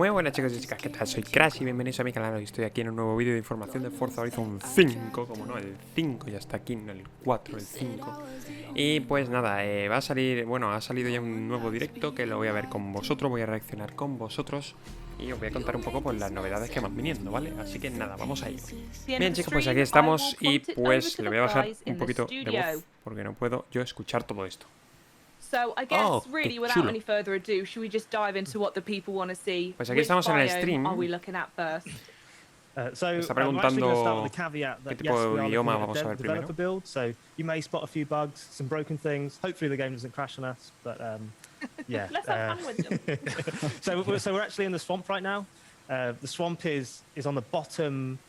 Muy buenas chicos y chicas, ¿qué tal? Soy Crash y bienvenidos a mi canal. Hoy estoy aquí en un nuevo vídeo de información de Forza Horizon 5. Como no, el 5 ya está aquí, no el 4, el 5. Y pues nada, va a salir, bueno, ha salido ya un nuevo directo que lo voy a ver con vosotros, voy a reaccionar con vosotros. Y os voy a contar un poco pues las novedades que van viniendo, ¿vale? Así que nada, vamos a ello. Bien chicos, pues aquí estamos y pues le voy a bajar un poquito de voz porque no puedo yo escuchar todo esto. So I guess really without any further ado, should we just dive into what the people want to see? Pues aquí estamos en el stream. Are we looking at first? Me está preguntando qué tipo de bioma vamos a ver primero. Build, so you may spot a few bugs, some broken things. Hopefully the game doesn't crash on us, but yeah. Let's have fun with them. So we're actually in the swamp right now. The swamp is on the bottom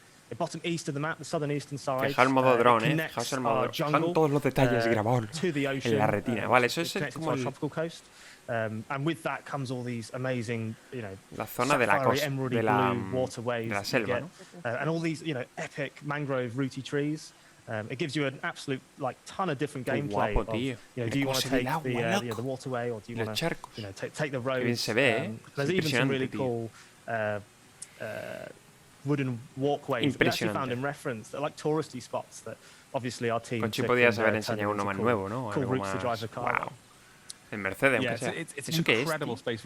east of the map, the southern eastern side. Fijaos el modo drone, fijaos el modo drone. Están todos los detalles grabados en la retina. Vale, eso es como el tropical coast. And with that comes all these amazing, la zona de la costa, de la selva, ¿no? And all these, epic mangrove rooty trees. It gives you an absolute ton of different gameplay. Guapo, tío. Do you want to take the waterway or do you want to take the road? Bien se ve, there's even some really cool wooden walkways that we actually found in reference. They're like touristy spots that obviously our team. Conchi podías haber enseñado uno más nuevo, ¿no? Cool routes to drive the car. Wow. El Mercedes, yeah, it's an incredible space.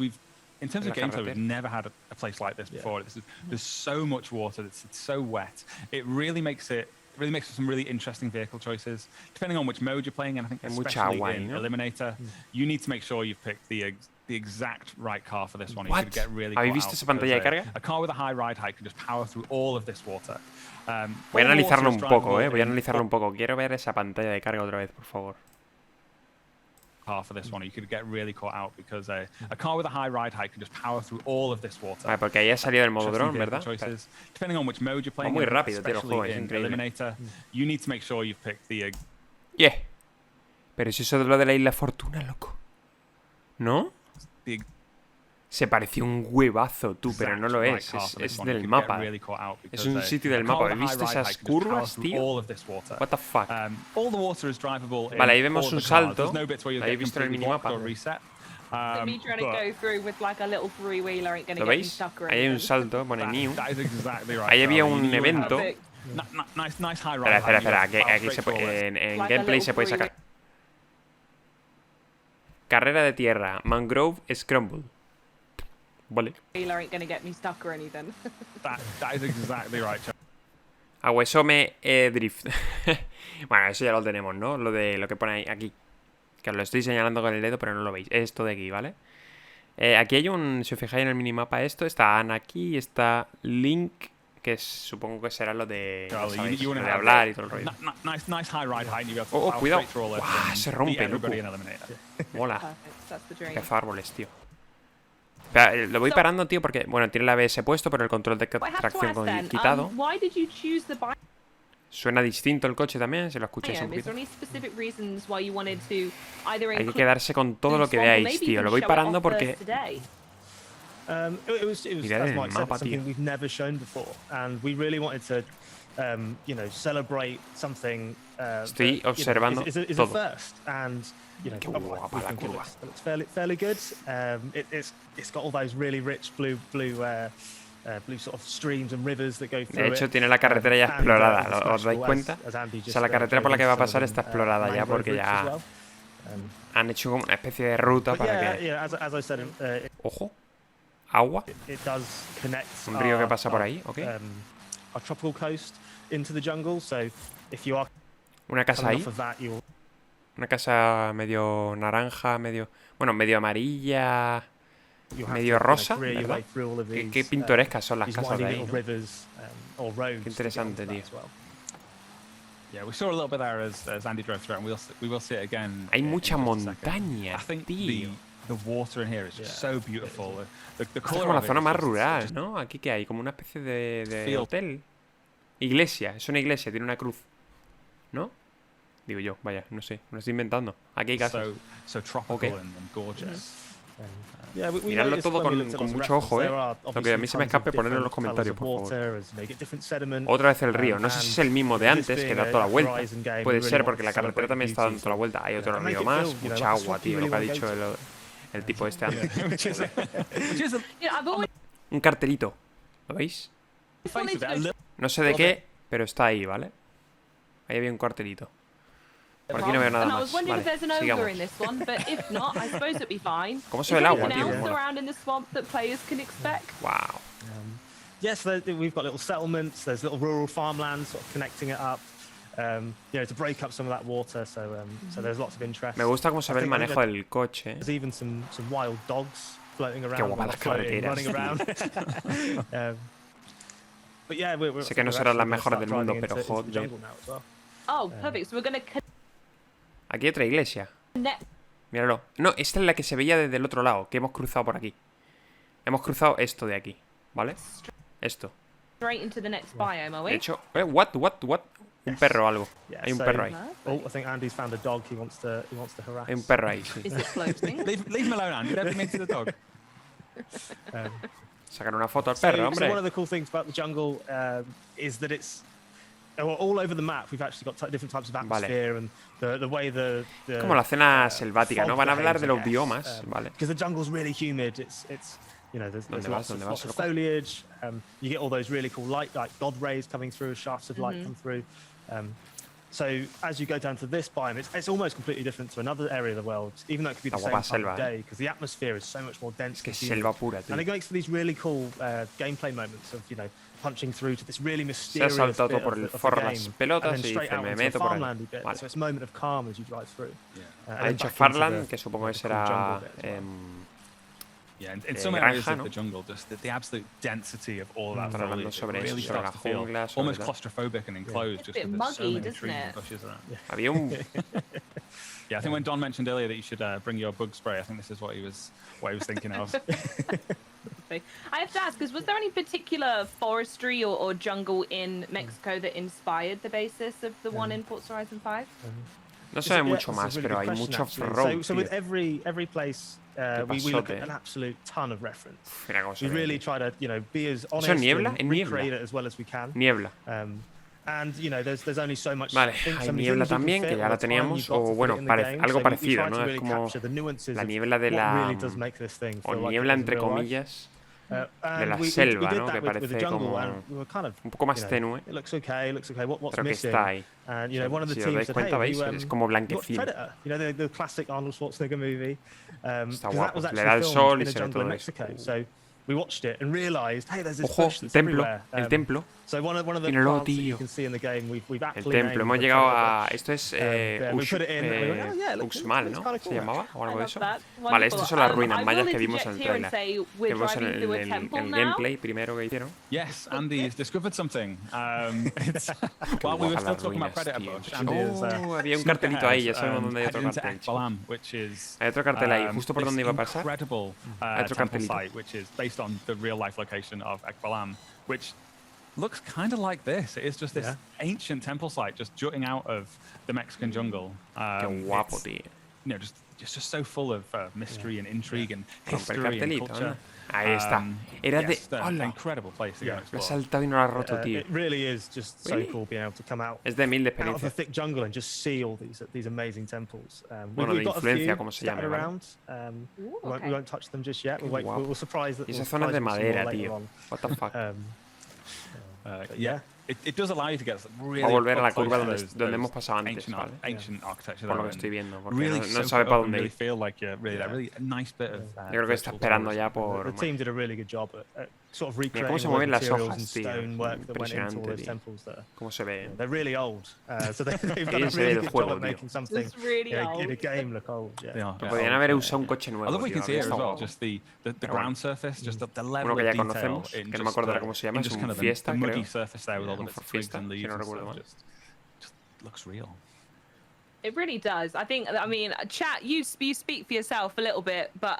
In terms of gameplay, we've never had a place like this before. There's so much water. It's so wet. It really makes for some really interesting vehicle choices, depending on which mode you're playing. And I think especially in Eliminator, you need to make sure you've picked the exact right car for this one. You could get really ¿Habéis visto esa pantalla de carga? A car with a high ride height can just power through all of this water. Voy a analizarlo un poco, voy a analizarlo un poco. Quiero ver esa pantalla de carga otra vez, por favor. For this one, you could get really caught out because a car with a high ride height can just power through all of this water. Vale, porque ahí ha salido el modo drone, ¿verdad? Depending on which mode you're playing. Muy rápido, tío, el juego, es increíble. Eliminator, you need to make sure you've picked the. Yeah. Pero si eso es lo de la Isla Fortuna, loco. ¿No? Se pareció un huevazo, tú, pero no lo es. Es del mapa. Es un sitio del mapa. ¿Habéis visto esas curvas, tío? What the fuck. Vale, ahí vemos un salto. ¿Lo habéis visto en el minimapa? ¿Lo veis? Ahí hay un salto, pone new. Ahí había un evento. Espera. Aquí se puede, en gameplay se puede sacar. Carrera de tierra. Mangrove Scramble. Vale. Aguesome Drift. Bueno, eso ya lo tenemos, ¿no? Lo que pone aquí. Que os lo estoy señalando con el dedo, pero no lo veis. Esto de aquí, ¿vale? Aquí hay si os fijáis en el minimapa está Ana aquí, está Link, que supongo que será lo de, de hablar y todo el rollo. Cuidado. ¡Wow! Se rompe, loco. Mola. Qué árboles, tío. Espera, lo voy parando, tío, porque, bueno, tiene el ABS puesto, pero el control de tracción quitado. Suena distinto el coche también, si lo escucháis un poquito. Hay que quedarse con todo lo que veáis, tío. Lo voy parando porque... Mirad el mapa, tío. Estoy observando todo. Qué guapa la curva. De hecho, tiene la carretera ya explorada. ¿Os dais cuenta? O sea, la carretera por la que va a pasar está explorada ya, porque ya han hecho como una especie de ruta para que... Ojo. Agua. Un río que pasa por ahí, ok. Una casa ahí. Una casa medio naranja, medio amarilla, medio rosa, ¿verdad? Qué pintorescas son las casas de ahí, ¿no? Qué interesante, tío. Hay mucha montaña, tío. Es como la zona más rural, ¿no? Aquí que hay como una especie de hotel. Iglesia, es una iglesia, tiene una cruz, ¿no? Digo yo, vaya, no sé, me lo estoy inventando. Aquí hay casas. Okay. Miradlo todo con mucho ojo, Lo que a mí se me escape, ponerlo en los comentarios, por favor. Otra vez el río. No sé si es el mismo de antes, que da toda la vuelta. Puede ser, porque la carretera también está dando toda la vuelta. Hay otro río más. Mucha agua, tío, lo que ha dicho el tipo este antes. Un cartelito. ¿Lo veis? No sé de qué, pero está ahí, ¿vale? Ahí había un cartelito. Por aquí no veo nada más. Vale, sigamos. ¿Cómo se ve el agua, tío? Wow. Yes, we've got little settlements. There's little rural farmlands sort of connecting it up. You know, to break up some of that water. So there's lots of interest. Me gusta cómo se ve el manejo del coche. There's even some wild dogs floating around. Qué guapas las carreteras. Running around. But yeah, sé que no serán las mejores del mundo, pero joder. Oh, perfect. So we're gonna aquí hay otra iglesia. Míralo. No, esta es la que se veía desde el otro lado, que hemos cruzado por aquí. Hemos cruzado esto de aquí, ¿vale? Esto. De hecho, what? Un perro o algo. Hay un perro ahí. Oh, I think Andy's found a dog he wants to harass. Hay un perro ahí, sí. leave him alone, Andy. Don't be mean to the dog. Sacar una foto al perro, hombre. So one of the cool things about the jungle is that it's all over the map. We've actually got different types of atmosphere and the way the como la zona selvática, ¿no? Van a hablar de los biomas, vale. Because the jungle's really humid. It's you know, there's lots of foliage. You get all those really cool light, like God rays coming through, shafts of light come through. So as you go down to this biome, it's almost completely different to another area of the world, even though it could be the same time of day, because the atmosphere is so much more dense. Es selva pura, tío. And it makes for these really cool gameplay moments of, you know, punching through to this really mysterious se ha saltado bit por of el the forro game, las pelotas and then y straight dice, out me into meto a por ahí. farmlandy bit. Vale. So it's a moment of calm as you drive through. Ha dicho Farland, que supongo que será... Yeah, in some areas of the jungle, just the absolute density of all that foliage really starts to feel almost claustrophobic and enclosed, just because there's so many trees and bushes around. Había un... Yeah, I think when Don mentioned earlier that you should bring your bug spray, I think this is what he was thinking of. I have to ask, because was there any particular forestry or jungle in Mexico that inspired the basis of the one in Forza Horizon 5? No se ve mucho más, pero hay mucho off-road. So with every place, we look at an absolute ton of reference. Mira cómo se we ve. really try to, you know, be as honest and recreate it as well as we can. Niebla. And you know, there's only so much. Vale, hay niebla también, que ya la teníamos, o bueno, algo parecido, ¿no? Es como la niebla de la... o niebla entre comillas... de la selva, ¿no? Que parece como un poco más tenue, pero que está ahí. Si os dais cuenta, veis, es como blanquecino. Está guapo, le da el sol y se ve todo eso. We watched it and realized, hey, there's this Ojo, bush that's templo, everywhere. el templo. So one of the Míralo, plants that you tío. can see in the game, we've El actually templo, hemos llegado a... Esto es Uxmal, ¿no? ¿Se llamaba? O algo de eso. Vale, estas son las ruinas mayas que vimos en el trailer. Que vimos en el gameplay primero que hicieron. Yes, Andy's discovered something. While we were still talking about Predator Bush, había un cartelito ahí, ya sabemos dónde hay otro cartel. Hay otro cartel ahí, justo por donde iba a pasar. Hay otro cartelito. Which is based on the real life location of Ekbalam, which looks kind of like this. It is just this ancient temple site just jutting out of the Mexican jungle. Qué guapo, tío. You know, just so full of mystery and intrigue and history and culture. Ahí está. Era de... ¡Hola! Incredible place to go Lo ha saltado y no lo ha roto, tío. It really is just so cool being able to come out. Es de 1000 de out of experiencia. a thick jungle and just see all these amazing temples. Bueno, de influencia, como se llame, ¿vale? Around. We won't touch them just yet. We'll surprise that. Y esa zona es de madera, tío. What the fuck. Yeah. It does allow you to get really Va a volver a la up close curva to donde those hemos pasado antes, ¿vale? ancient architecture. Por lo que estoy viendo, porque Really no sabe para dónde really ir. feel like really a nice bit of. Yo creo que está esperando ya por... The team did a really good job at sort of Mira cómo recreating se all the mueven las materials and hojas, tío. stonework that went into all Impresionante, those tío. temples there. Cómo se ve. They're really old, so they've done Bien a se ve really el good juego, job at tío. making something It's really in a game look old. Yeah. Podrían haber usado un coche nuevo. I love what you can see here as Está well, guapo. just the ground surface, just the level Uno que of ya detail conocemos, in que no me acuerdo ahora cómo se llama, in es just un kind of Fiesta, the muddy creo. surface there with all of Un its twigs Fiesta, and si leaves no and recuerdo stuff. mal. Just looks real. It really does. I mean, chat, you speak for yourself a little bit, but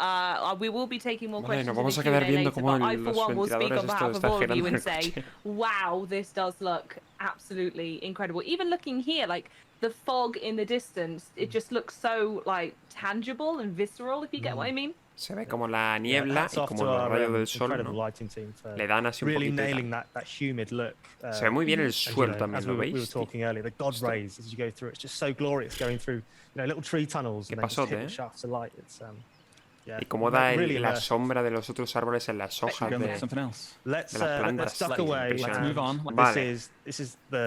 we will be taking more Vale, questions nos vamos a in the quedar Q&A viendo later, cómo but I, for los one, will speak ventiladores on behalf esto of está all of girando you en and el say, coche. wow, this does look absolutely incredible. Even looking here, like, the fog in the distance, it just looks so, like, tangible and visceral, if you get what I mean. Se ve como la niebla y como los rayos del sol, ¿no? Le dan así un really poquito y nailing tal. that humid look. Se ve muy bien el suelo as también, ¿lo we were veis? talking earlier, the God rays as you go through, it's just so glorious going through, you know, little tree tunnels and then just pasote, hit the shafts of light. It's Y cómo da la sombra de los otros árboles en las hojas de las plantas. Vale.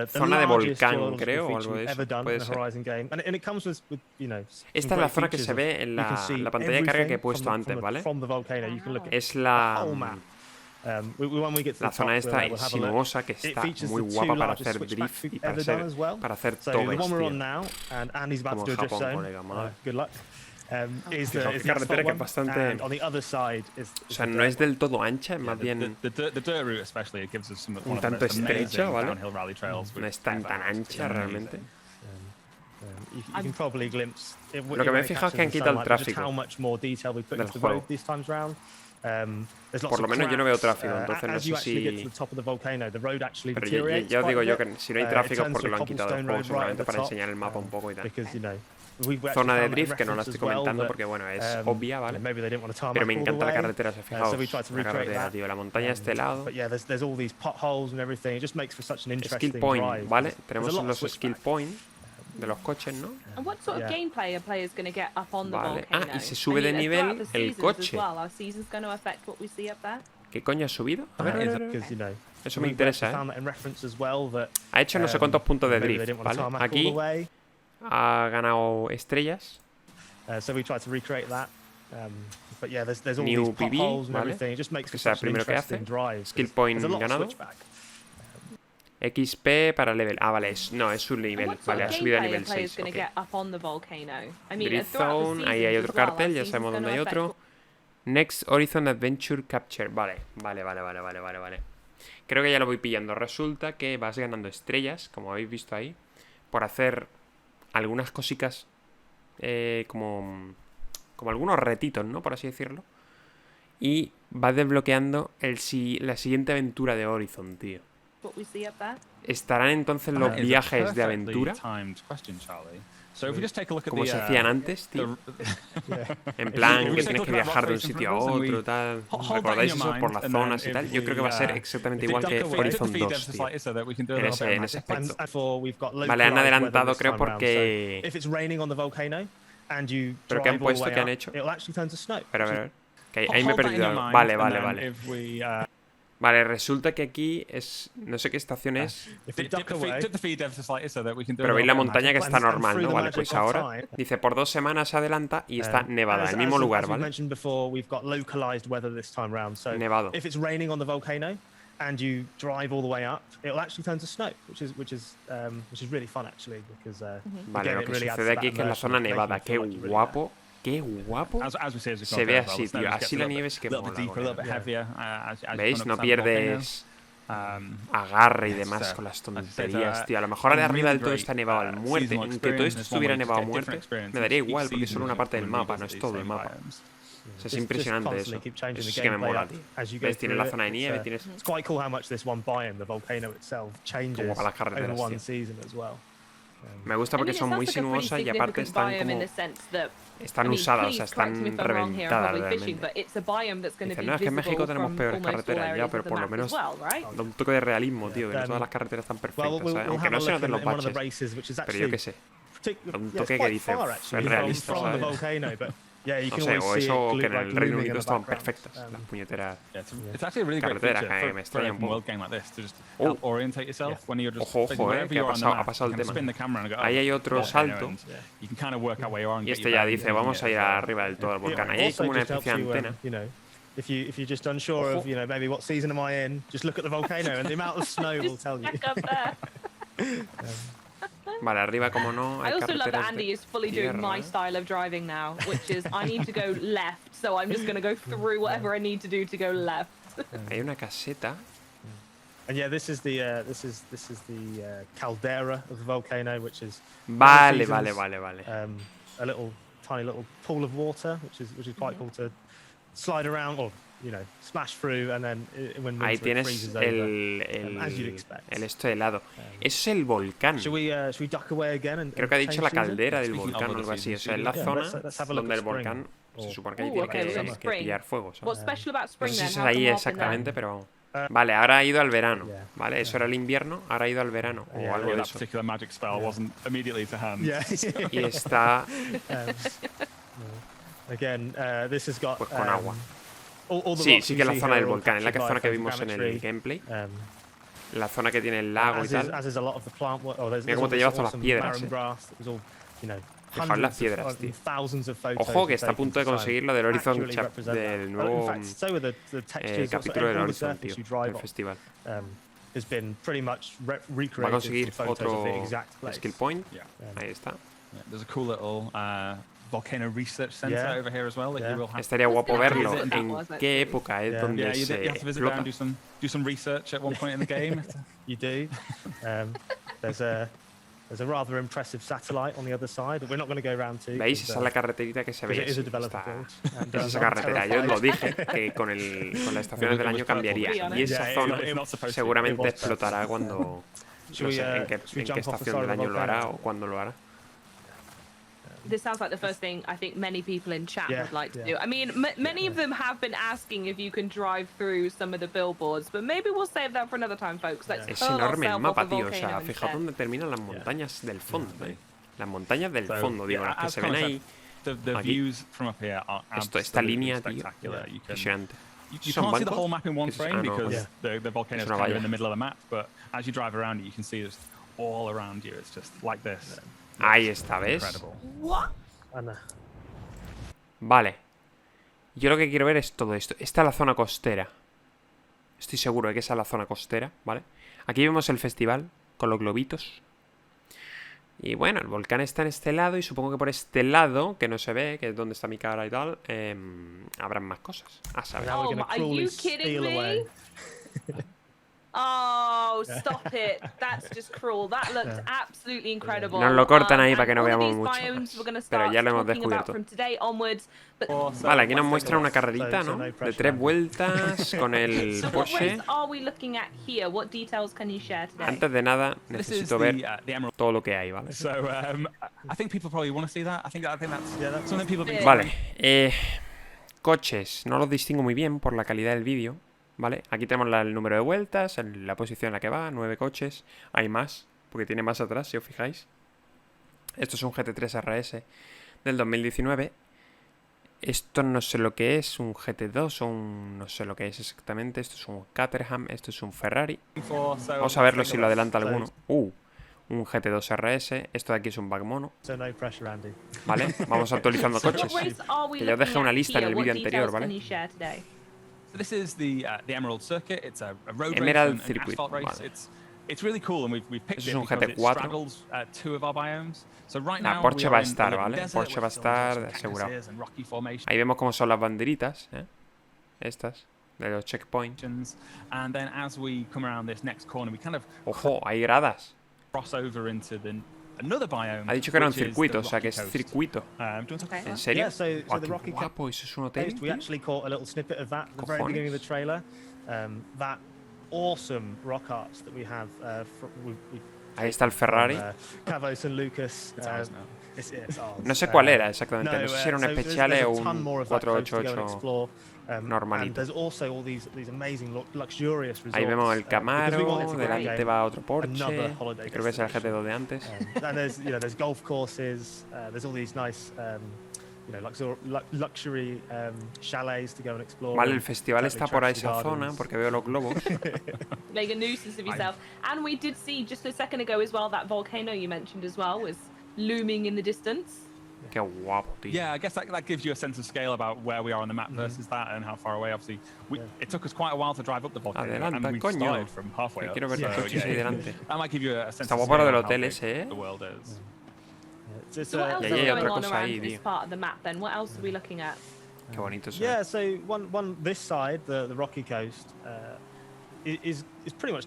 Zona de volcán, creo, o algo de eso. Puede ser. Esta es la zona que se ve en la pantalla de carga que he puesto antes, ¿vale? Es la zona esta sinuosa que está muy guapa para hacer drift y para hacer tobes, tío. Como en Japón, colega, madre. Fijaos, carretera que es bastante... O sea, no es del todo ancha, es más bien un tanto estrecha, ¿vale? No es tan ancha realmente. Lo que me he fijado es que han quitado el tráfico del juego. Por lo menos yo no veo tráfico, entonces no sé si... Pero ya os digo yo que si no hay tráfico es porque lo han quitado del juego, seguramente para enseñar el mapa un poco y tal. Zona de drift, que no la estoy comentando porque, bueno, es obvia, ¿vale? Pero me encanta la carretera, ¿se fijaos? La carretera, tío, la montaña a este lado. Skill point, ¿vale? Tenemos los skill point de los coches, ¿no? Vale. Ah, y se sube de nivel el coche. ¿Qué coño ha subido? A ver. Eso me interesa, ¿eh? Ha hecho no sé cuántos puntos de drift, ¿vale? Aquí ha ganado estrellas. New PB, ¿vale? Que sea el primero que hace. Skill point ganado. XP para level. Ah, vale, no, es su nivel. Vale, ha subido a nivel 6. Okay. Drift Zone, ahí hay otro cartel, ya sabemos dónde hay otro. Next Horizon Adventure Capture. Vale. Creo que ya lo voy pillando. Resulta que vas ganando estrellas, como habéis visto ahí, por hacer algunas cositas como algunos retitos, ¿no? Por así decirlo. Y vas desbloqueando la siguiente aventura de Horizon, tío. ¿Estarán entonces los viajes de aventura? Como se hacían antes, tío. En plan, que tienes que viajar de un sitio a otro, tal. ¿Recordáis eso? Por las zonas y tal. Yo creo que va a ser exactamente igual que Horizon 2, tío. En ese aspecto. Vale, han adelantado, creo, porque... ¿Pero qué han puesto? ¿Qué han hecho? Pero a ver. Que ahí me he perdido algo. Vale. Vale, resulta que aquí es... No sé qué estación es. Pero veis la montaña que está normal, ¿no? Vale, pues ahora dice por 2 semanas se adelanta y está nevada, en el mismo lugar, ¿vale? Nevado. Vale, lo que sucede aquí es que es la zona nevada. ¡Qué guapo! ¡Qué guapo! Se ve así, tío. Así la nieve sí que mola. ¿Veis? No pierdes agarre y demás con las tonterías, tío. A lo mejor de arriba del todo está nevado al muerte. Aunque todo esto estuviera nevado a muerte, me daría igual porque es solo una parte del mapa, no es todo el mapa. O sea, es impresionante eso. Eso sí que me mola, tío. ¿Ves? Tienes la zona de nieve, tienes... Como para las carreteras, tío. Me gusta porque son muy sinuosas y aparte están como... Están usadas, o sea, están reventadas realmente. Dicen, no, es que en México tenemos peores carreteras, ya, pero por lo menos da un toque de realismo, tío, que no todas las carreteras están perfectas, ¿sabes? Aunque no se noten los baches, pero yo qué sé. Da un toque que dice, es realista, ¿sabes? No sé, o eso que en el Reino Unido estaban perfectas, las puñeteras carreteras, que me extraña un poco. Ojo, que ha pasado el tema. Ahí hay otro salto. Y este ya dice, vamos a ir arriba del todo al volcán. Ahí hay como una especie de antena. Vale, arriba como no hay carreteras de tierra. Andy is fully doing my style of driving now, which is I need to go left, so I'm just going to go through whatever I need to do to go left. Hay una caseta. And yeah, this is the caldera of the volcano, which is vale. A tiny little pool of water, which is quite cool to slide around or smash through, and then when ahí tienes el esto de helado. Es el volcán. Creo que ha dicho la caldera del volcán o algo así. O sea, es la zona donde el volcán se supone que tiene que pillar fuego, ¿sabes? No sé si es ahí exactamente, pero... Vale, ahora ha ido al verano. Vale, eso era el invierno, ahora ha ido al verano o algo de eso. Y está... Again, this has got Pues con agua. all the Sí, rocks sí you que la see zona here del are all volcán, es la captured by zona que vimos en el photogrammetry. gameplay. La zona que tiene el lago y tal. As is a lot of the plant. There's Mira cómo all te this llevas todas las awesome piedras, barren grass that was all, you know, Fijaos las hundreds piedras, of, tío. thousands of photos Ojo que were está a taken punto de to try and conseguir lo del Horizon accurately represent that. del In nuevo fact, so are the textures, capítulo del all the Horizon, surface tío, you drive del on, festival. has been pretty much Va a recreated conseguir from photos of the otro exact place. skill point. Yeah. Ahí está. Yeah, there's a cool little volcano research center over here as well that you will have. Estaría guapo verlo. visit that ¿En was, qué actually. época es donde Yeah, you se have to visit there and explota? do some research at one point in the game. You do. There's a rather impressive satellite on the other side that we're not going to go around to. ¿Veis? Esa es la carreterita que se ve. It is a Sí, developer está- build. And, Es esa carretera. Yo os lo dije, que con las estaciones del año cambiaría. Y esa Yeah, zona it's not supposed to. seguramente It was explotará cuando... Should No we, sé en should we qué jump off the estación side del of the año lo hará volcano? o cuándo lo hará. This sounds like the first thing I think many people in chat Yeah, would like to yeah. do. I mean, many of them have been asking if you can drive through some of the billboards, but maybe we'll save that for another time, folks. Let's Es hurl enorme el ourselves mapa, off the tío. O sea, volcano fijaos instead. dónde terminan las montañas del fondo, ¿eh? Las montañas del So, fondo, digo, yeah, las que as se ven Connor ahí. said, the aquí. views from up here are Esta absolutely línea, tío. spectacular. You can, Impresionante. you ¿Son can't see the bancos? whole map in one This is- frame ah, no, because yeah. the volcano Es is una kind of valla. in the middle of the map, but as you drive around it, you can see it's all around you. It's just like this. Ahí está, ¿ves? Incredible. What? And, Vale. Yo lo que quiero ver es todo esto. Esta es la zona costera. Estoy seguro de que esa es la zona costera, ¿vale? Aquí vemos el festival con los globitos. Y bueno, el volcán está en este lado y supongo que por este lado, que no se ve, que es donde está mi cara y tal, habrán más cosas. A saber. Now we're Oh, gonna are cruelly you kidding steal me? away. Oh, stop it. That's just cruel. That looked absolutely incredible. Nos lo cortan ahí para que and no all of veamos these mucho biomes más. we're gonna Pero start ya lo hemos talking about descubierto. from today onwards. But Vale, aquí nos muestra una So carrerita, ¿no? no De pressure, 3 Andy. vueltas con el so what Porsche. race are we looking at here? What details can you share today? Antes de nada, This is necesito ver the Emerald. todo lo que hay, ¿vale? So I think people probably want to see that. I think that's something people have been Vale, coches, no los distingo muy bien por la calidad del vídeo, ¿vale? Aquí tenemos el número de vueltas, la posición en la que va, 9 coches. Hay más, porque tiene más atrás, si os fijáis. Esto es un GT3 RS del 2019. Esto no sé lo que es, un GT2 o un... no sé lo que es exactamente. Esto es un Caterham, esto es un Ferrari. for. So Vamos a verlo take si a lo look. adelanta alguno. Un GT2 RS. Esto de aquí es un Bagmono, So no pressure, Andy. ¿vale? Vamos actualizando So coches. what race are we Que ya os dejé looking una at lista en here? el What vídeo anterior, details ¿vale? can you share today? So this is the Emerald Circuit. It's a road Emerald race and Circuit, asphalt race. vale. It's really cool, and we've picked Eso es it un because it GT4. straddles two of our biomes. So right Nah, now Porsche we va a are in estar, the ¿vale? desert, Porsche va a where still there's estar some asegurado. cactuses and rocky formations. Ahí vemos cómo son las banderitas, ¿eh? Estas, de los checkpoints. And then as we come around this next corner, we kind of Ojo, hay gradas. cross over into another biome. Ha dicho que era un which is circuito, the o sea que Rocky es Coast. circuito. Do you want to talk Okay. ¿En serio? Yeah, so Guau, the qué Rocky guapo, eso es un hotel. Coast, we tío. actually caught a little snippet of that at the very Cojones. beginning of the trailer. That awesome rock arts that we have. Ahí está el Ferrari. Cavos and Lucas. It's ours now. It's ours. No sé cuál era exactamente. No sé si era un so especial there's o a ton un more of that coast to go and 488. explore. normalito. And there's also all these amazing luxurious resorts. Ahí vemos el because we wanted Camaro, to get delante again va otro another Porsche, holiday que creo que es el destination. GT2 de antes. And there's golf courses. There's all these nice luxury chalets to go and explore. Vale, el festival Totally está por trashy esa zona gardens. porque veo los globos. Make a nuisance of yourself. And we did see just a second ago as well that volcano you mentioned as well was looming in the distance. Qué guapo, tío. Yeah, I guess that gives you a sense of scale about where we are on the map versus that and how far away. Obviously, it took us quite a while to drive up the volcano, and Adelanta, we coño. started from halfway Que up. quiero ver los so, coches ahí yeah, delante. that might give you a sense Está of guapo lo scale del of how hotel big ese, ¿eh? the world is. It's, So what else yeah, is yeah, going otra on cosa around ahí, this tío. part of the map then? What else are we looking at? Qué bonito se Yeah, ve. so one this side, the rocky coast, is pretty much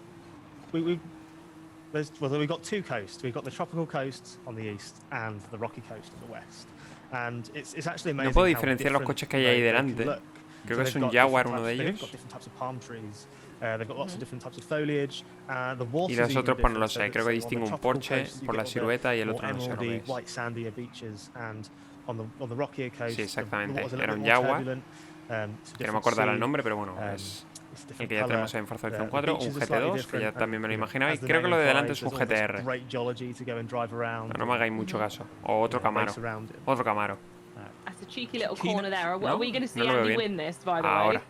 we've got two coasts. We've got the tropical coast on the east and the rocky coast on the west. And it's actually amazing. No puedo how diferenciar los different coches que hay ahí they can delante. look. Creo So que es they've un got Jaguar different uno de types- ellos. They've got different types of palm trees. They've got lots of different types of foliage. The water Y los otros, pues no lo sé. Creo que distingo un Porsche por la silueta y el otro no sé lo que es. White sandier beaches, and on the rockier coast, Sí, exactamente. the water's a Era little un bit more Jaguar. turbulent, it's a Que no me different acordara el sea, nombre, pero bueno, it's es el different que ya colour, tenemos en Forza Horizon the 4, un beaches are slightly GT2, que ya different, también me lo and, imaginaba. Y as the creo que name lo de delante implies, es un there's all this GTR. great geology to go and drive around, No me hagáis mucho caso. O otro race Camaro. around it. Otro Camaro. That's a cheeky little Keen- corner there. Are No, we going to see no lo veo Andy bien. win this, by the Ahora.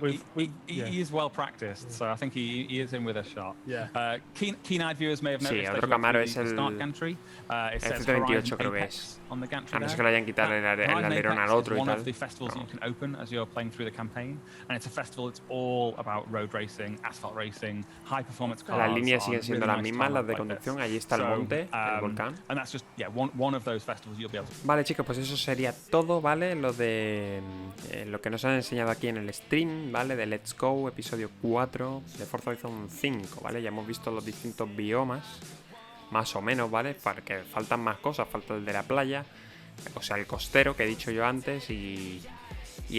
way? He is well practiced, so I think he is in with a shot. Yeah. Keen-eyed viewers may have Sí, noticed otro they've got Camaro the es el start gantry. It says 128 Horizon creo que Apex es. on the gantry A no ser there. que le hayan quitado el Horizon alerón Apex al otro is y one tal. of the festivals No. you can open as you're playing through the campaign, and it's a festival that's all about road racing, asphalt racing, high performance cars. Las líneas on siguen siendo really las nice mismas, las de tarmac like conducción. this. Allí está el monte, el volcán. And that's just one of those festivals you'll be able to. Vale, chicos, pues eso sería todo, ¿vale? Lo de lo que nos han enseñado aquí en el stream, ¿vale? De Let's Go, episodio 4 de Forza Horizon 5, ¿vale? Ya hemos visto los distintos biomas, más o menos, ¿vale? Porque faltan más cosas, falta el de la playa, o sea, el costero que he dicho yo antes y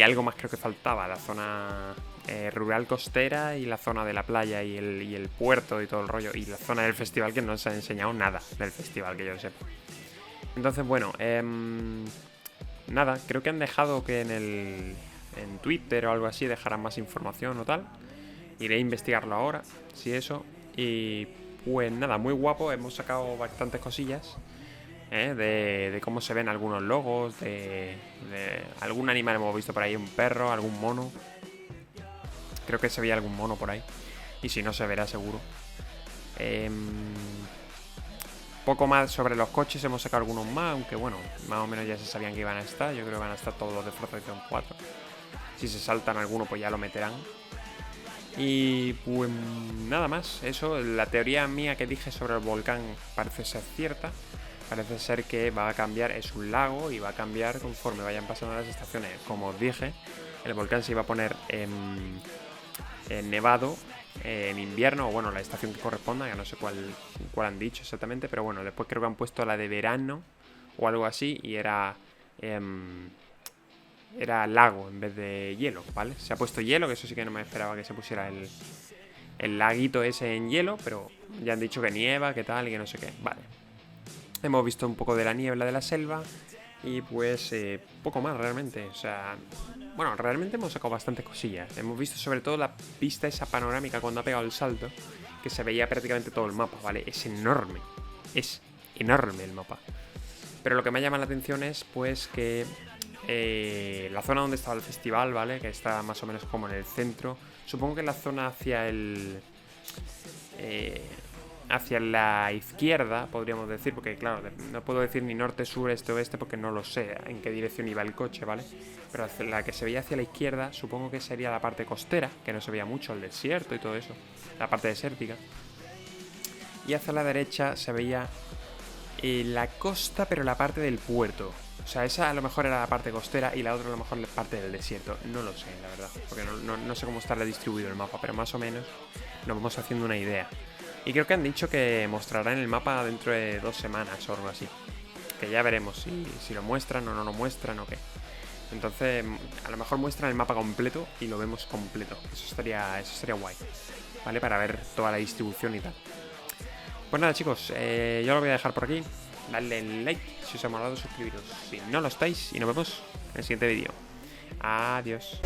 algo más creo que faltaba, la zona rural costera y la zona de la playa y el puerto y todo el rollo, y la zona del festival que no se ha enseñado nada del festival, que yo sepa. Entonces, bueno, nada, creo que han dejado que en Twitter o algo así dejarán más información o tal. Iré a investigarlo ahora, si eso. Y pues nada, muy guapo, hemos sacado bastantes cosillas de cómo se ven algunos logos, de algún animal hemos visto por ahí, un perro, algún mono. Creo que se veía algún mono por ahí. Y si no, se verá seguro. Poco más sobre los coches, hemos sacado algunos más, aunque bueno, más o menos ya se sabían que iban a estar. Yo creo que van a estar todos los de Forza Horizon 4. Si se saltan alguno, pues ya lo meterán. Y pues nada más, eso, la teoría mía que dije sobre el volcán parece ser cierta. Parece ser que va a cambiar, es un lago y va a cambiar conforme vayan pasando las estaciones. Como os dije, el volcán se iba a poner en nevado en invierno, o bueno, la estación que corresponda, que no sé cuál han dicho exactamente, pero bueno, después creo que han puesto la de verano o algo así y era lago en vez de hielo, ¿vale? Se ha puesto hielo, que eso sí que no me esperaba que se pusiera el laguito ese en hielo, pero ya han dicho que nieva, que tal y que no sé qué, vale. Hemos visto un poco de la niebla de la selva y pues poco más realmente, o sea... Bueno, realmente hemos sacado bastantes cosillas. Hemos visto sobre todo la pista esa panorámica cuando ha pegado el salto, que se veía prácticamente todo el mapa, ¿vale? Es enorme el mapa. Pero lo que me llama la atención es pues que la zona donde estaba el festival, ¿vale? Que está más o menos como en el centro. Supongo que la zona hacia hacia la izquierda, podríamos decir, porque claro, no puedo decir ni norte, sur, este, oeste, porque no lo sé en qué dirección iba el coche, ¿vale? Pero la que se veía hacia la izquierda, supongo que sería la parte costera, que no se veía mucho, el desierto y todo eso, la parte desértica. Y hacia la derecha se veía la costa, pero la parte del puerto. O sea, esa a lo mejor era la parte costera y la otra a lo mejor la parte del desierto. No lo sé, la verdad, porque no sé cómo estará distribuido el mapa, pero más o menos nos vamos haciendo una idea. Y creo que han dicho que mostrarán el mapa dentro de 2 semanas o algo así. Que ya veremos si lo muestran o no lo muestran o qué. Entonces, a lo mejor muestran el mapa completo y lo vemos completo. Eso estaría guay, ¿vale? Para ver toda la distribución y tal. Pues nada, chicos, yo lo voy a dejar por aquí. Dadle like si os ha molado, suscribiros si no lo estáis y nos vemos en el siguiente vídeo. Adiós.